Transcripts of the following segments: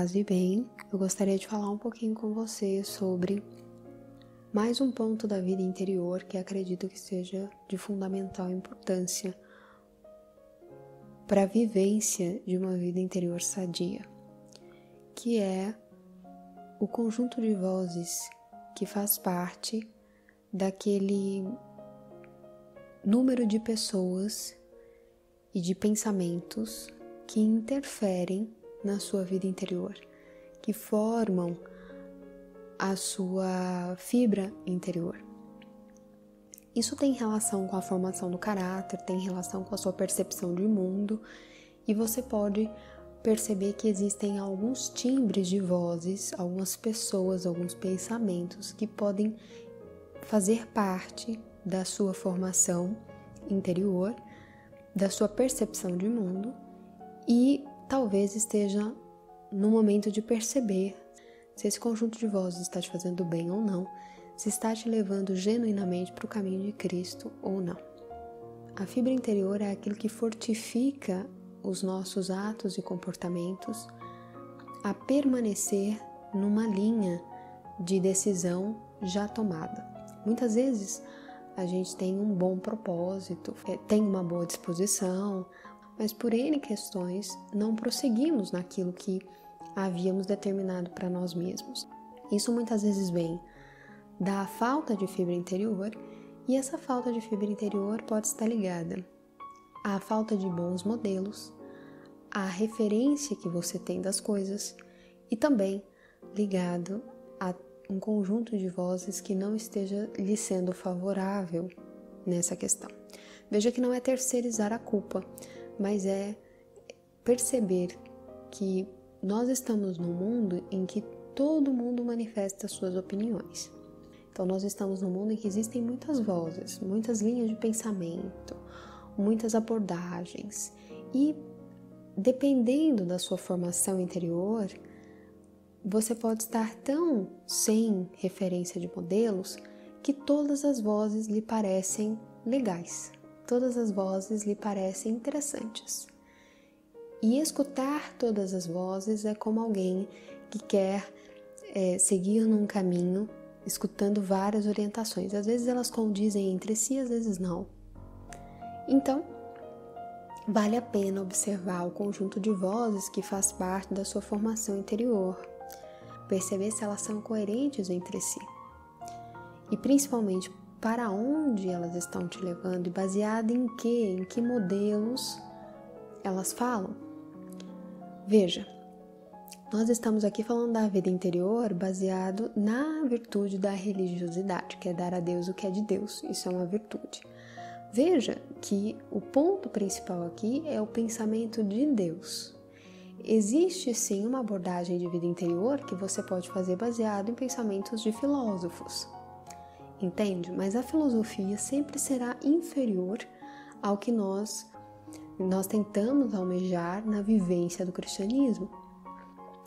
paz e bem, eu gostaria de falar um pouquinho com você sobre mais um ponto da vida interior que acredito que seja de fundamental importância para a vivência de uma vida interior sadia, que é o conjunto de vozes que faz parte daquele número de pessoas e de pensamentos que interferem na sua vida interior, que formam a sua fibra interior. Isso tem relação com a formação do caráter, tem relação com a sua percepção de mundo, e você pode perceber que existem alguns timbres de vozes, algumas pessoas, alguns pensamentos que podem fazer parte da sua formação interior, da sua percepção de mundo, e talvez esteja no momento de perceber se esse conjunto de vozes está te fazendo bem ou não, se está te levando genuinamente para o caminho de Cristo ou não. A fibra interior é aquilo que fortifica os nossos atos e comportamentos a permanecer numa linha de decisão já tomada. Muitas vezes a gente tem um bom propósito, tem uma boa disposição, mas por N questões não prosseguimos naquilo que havíamos determinado para nós mesmos. Isso muitas vezes vem da falta de fibra interior, e essa falta de fibra interior pode estar ligada à falta de bons modelos, à referência que você tem das coisas, e também ligado a um conjunto de vozes que não esteja lhe sendo favorável nessa questão. Veja que não é terceirizar a culpa, mas é perceber que nós estamos num mundo em que todo mundo manifesta suas opiniões. Então nós estamos num mundo em que existem muitas vozes, muitas linhas de pensamento, muitas abordagens, e dependendo da sua formação interior, você pode estar tão sem referência de modelos que todas as vozes lhe parecem legais, todas as vozes lhe parecem interessantes. E escutar todas as vozes é como alguém que quer seguir num caminho, escutando várias orientações. Às vezes elas condizem entre si, às vezes não. Então, vale a pena observar o conjunto de vozes que faz parte da sua formação interior, perceber se elas são coerentes entre si e principalmente para onde elas estão te levando e baseado em que modelos elas falam. Veja, nós estamos aqui falando da vida interior baseado na virtude da religiosidade, que é dar a Deus o que é de Deus. Isso é uma virtude. Veja que o ponto principal aqui é o pensamento de Deus. Existe sim uma abordagem de vida interior que você pode fazer baseado em pensamentos de filósofos. Entende? Mas a filosofia sempre será inferior ao que nós tentamos almejar na vivência do cristianismo.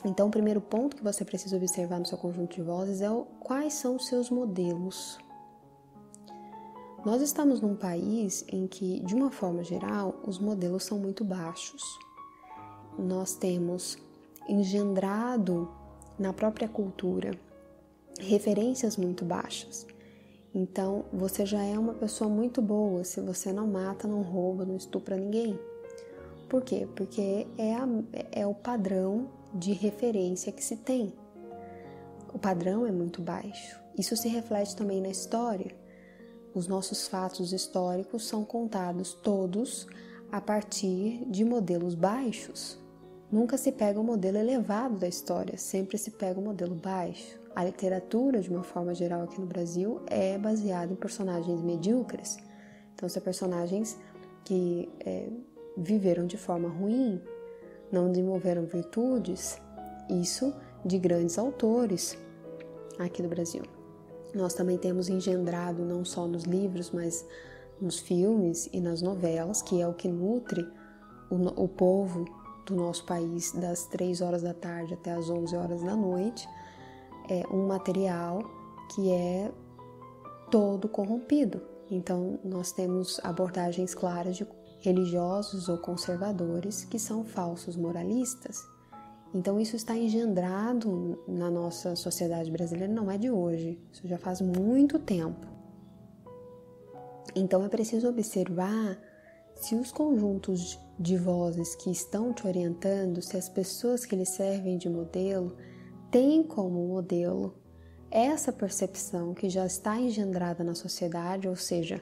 Então, o primeiro ponto que você precisa observar no seu conjunto de vozes é quais são os seus modelos. Nós estamos num país em que, de uma forma geral, os modelos são muito baixos. Nós temos engendrado na própria cultura referências muito baixas. Então, você já é uma pessoa muito boa se você não mata, não rouba, não estupra ninguém. Por quê? Porque é o padrão de referência que se tem. O padrão é muito baixo. Isso se reflete também na história. Os nossos fatos históricos são contados todos a partir de modelos baixos. Nunca se pega o modelo elevado da história, sempre se pega o modelo baixo. A literatura, de uma forma geral aqui no Brasil, é baseada em personagens medíocres. Então, são personagens que viveram de forma ruim, não desenvolveram virtudes, isso de grandes autores aqui do Brasil. Nós também temos engendrado, não só nos livros, mas nos filmes e nas novelas, que é o que nutre o povo do nosso país das 3 horas da tarde até as 11 horas da noite, é um material que é todo corrompido. Então, nós temos abordagens claras de religiosos ou conservadores que são falsos moralistas Então isso está engendrado na nossa sociedade brasileira, não é de hoje, isso já faz muito tempo. Então é preciso observar se os conjuntos de vozes que estão te orientando, se as pessoas que lhe servem de modelo, têm como modelo essa percepção que já está engendrada na sociedade, ou seja,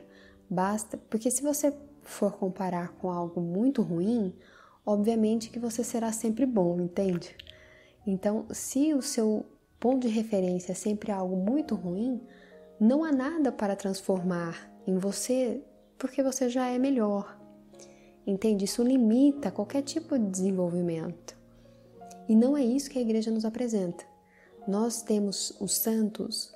basta, porque se você for comparar com algo muito ruim, obviamente que você será sempre bom, entende? Então, se o seu ponto de referência é sempre algo muito ruim, não há nada para transformar em você, porque você já é melhor. Entende? Isso limita qualquer tipo de desenvolvimento. E não é isso que a igreja nos apresenta. Nós temos os santos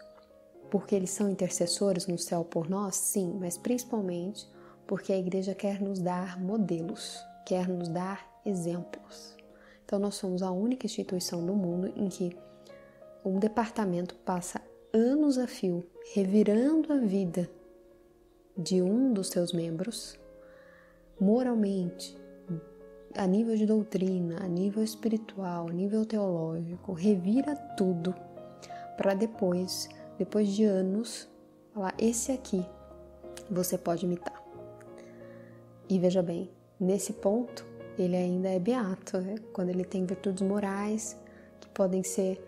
porque eles são intercessores no céu por nós, sim, mas principalmente porque a igreja quer nos dar modelos, quer nos dar exemplos. Então nós somos a única instituição no mundo em que um departamento passa anos a fio revirando a vida de um dos seus membros, moralmente, a nível de doutrina, a nível espiritual, a nível teológico, revira tudo para depois de anos, falar: esse aqui você pode imitar. E veja bem, nesse ponto, ele ainda é beato, né? Quando ele tem virtudes morais que podem ser,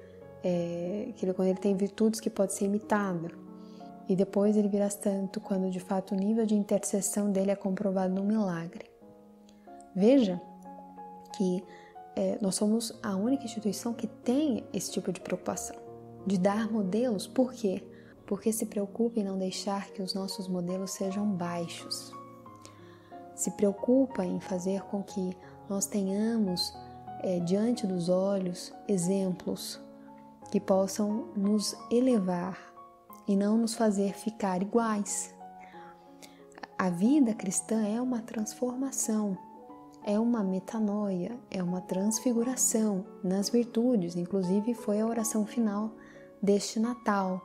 quando ele tem virtudes que podem ser imitadas. E depois ele virá santo quando de fato o nível de intercessão dele é comprovado num milagre. Veja que nós somos a única instituição que tem esse tipo de preocupação, de dar modelos. Por quê? Porque se preocupa em não deixar que os nossos modelos sejam baixos. Se preocupa em fazer com que nós tenhamos diante dos olhos exemplos que possam nos elevar e não nos fazer ficar iguais. A vida cristã é uma transformação, é uma metanoia, é uma transfiguração nas virtudes, inclusive foi a oração final deste Natal.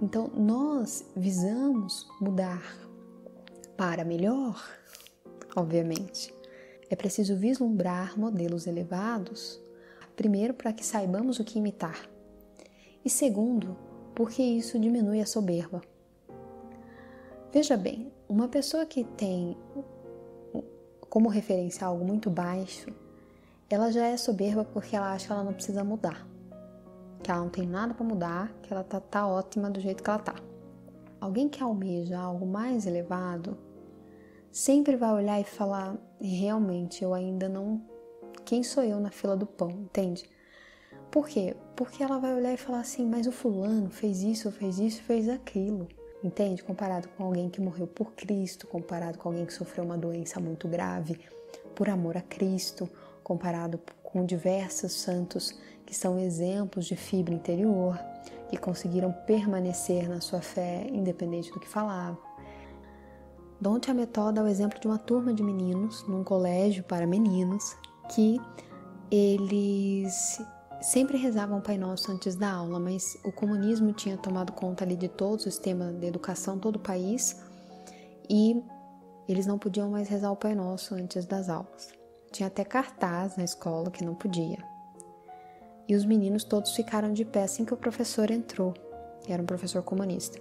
Então nós visamos mudar para melhor, obviamente. É preciso vislumbrar modelos elevados, primeiro para que saibamos o que imitar, e segundo, porque isso diminui a soberba. Veja bem, uma pessoa que tem como referência algo muito baixo, ela já é soberba porque ela acha que ela não precisa mudar, que ela não tem nada para mudar, que ela tá ótima do jeito que ela tá. Alguém que almeja algo mais elevado sempre vai olhar e falar: realmente, eu ainda não... Quem sou eu na fila do pão, entende? Por quê? Porque ela vai olhar e falar assim: mas o fulano fez isso, fez aquilo. Entende? Comparado com alguém que morreu por Cristo, comparado com alguém que sofreu uma doença muito grave por amor a Cristo, comparado com diversos santos que são exemplos de fibra interior, que conseguiram permanecer na sua fé independente do que falavam. Dom Tiametó dá o exemplo de uma turma de meninos num colégio para meninos que eles sempre rezavam o Pai Nosso antes da aula, mas o comunismo tinha tomado conta ali de todo o sistema de educação, todo o país, e eles não podiam mais rezar o Pai Nosso antes das aulas. Tinha até cartaz na escola que não podia. E os meninos todos ficaram de pé assim que o professor entrou. Era um professor comunista.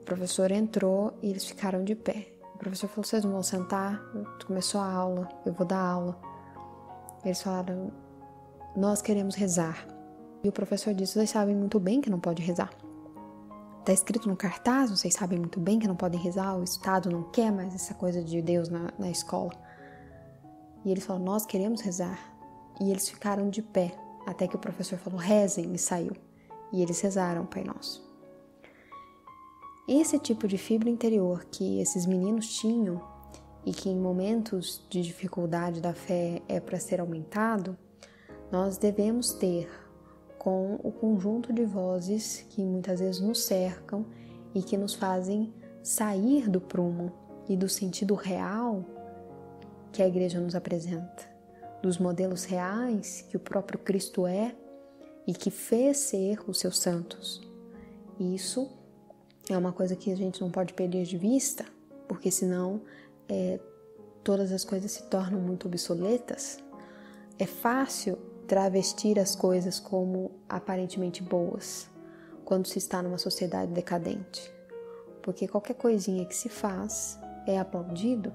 O professor entrou e eles ficaram de pé. O professor falou: vocês não vão sentar? Começou a aula, eu vou dar aula. Eles falaram: nós queremos rezar. E o professor disse: vocês sabem muito bem que não pode rezar. Está escrito no cartaz, vocês sabem muito bem que não podem rezar, o Estado não quer mais essa coisa de Deus na escola. E eles falaram: nós queremos rezar. E eles ficaram de pé, até que o professor falou: rezem, e saiu. E eles rezaram o Pai Nosso. Esse tipo de fibra interior que esses meninos tinham e que em momentos de dificuldade da fé é para ser aumentado, nós devemos ter com o conjunto de vozes que muitas vezes nos cercam e que nos fazem sair do prumo e do sentido real que a igreja nos apresenta, dos modelos reais que o próprio Cristo é e que fez ser os seus santos. Isso é uma coisa que a gente não pode perder de vista, porque senão todas as coisas se tornam muito obsoletas. É fácil travestir as coisas como aparentemente boas quando se está numa sociedade decadente. Porque qualquer coisinha que se faz é aplaudido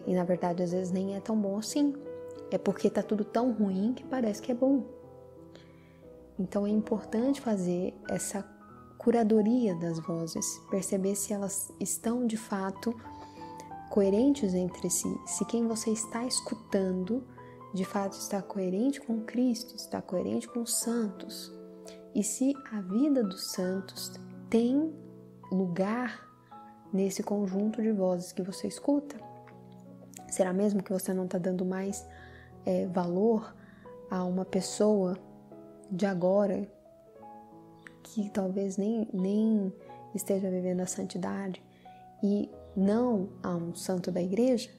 e na verdade às vezes nem é tão bom assim. É porque está tudo tão ruim que parece que é bom. Então é importante fazer essa curadoria das vozes, perceber se elas estão de fato coerentes entre si, se quem você está escutando de fato está coerente com Cristo, está coerente com os santos, e se a vida dos santos tem lugar nesse conjunto de vozes que você escuta. Será mesmo que você não está dando mais valor a uma pessoa de agora que talvez nem esteja vivendo a santidade e não a um santo da igreja?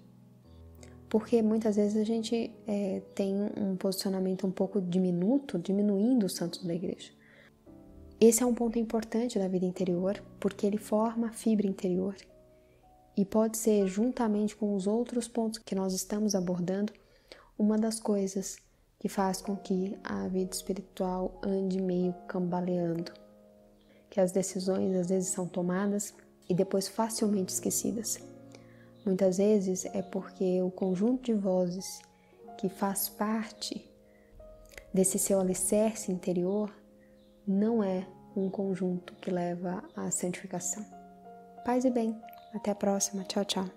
Porque muitas vezes a gente tem um posicionamento um pouco diminuto, diminuindo os santos da igreja. Esse é um ponto importante da vida interior, porque ele forma a fibra interior e pode ser, juntamente com os outros pontos que nós estamos abordando, uma das coisas que faz com que a vida espiritual ande meio cambaleando, que as decisões às vezes são tomadas e depois facilmente esquecidas. Muitas vezes é porque o conjunto de vozes que faz parte desse seu alicerce interior não é um conjunto que leva à santificação. Paz e bem, até a próxima, tchau, tchau.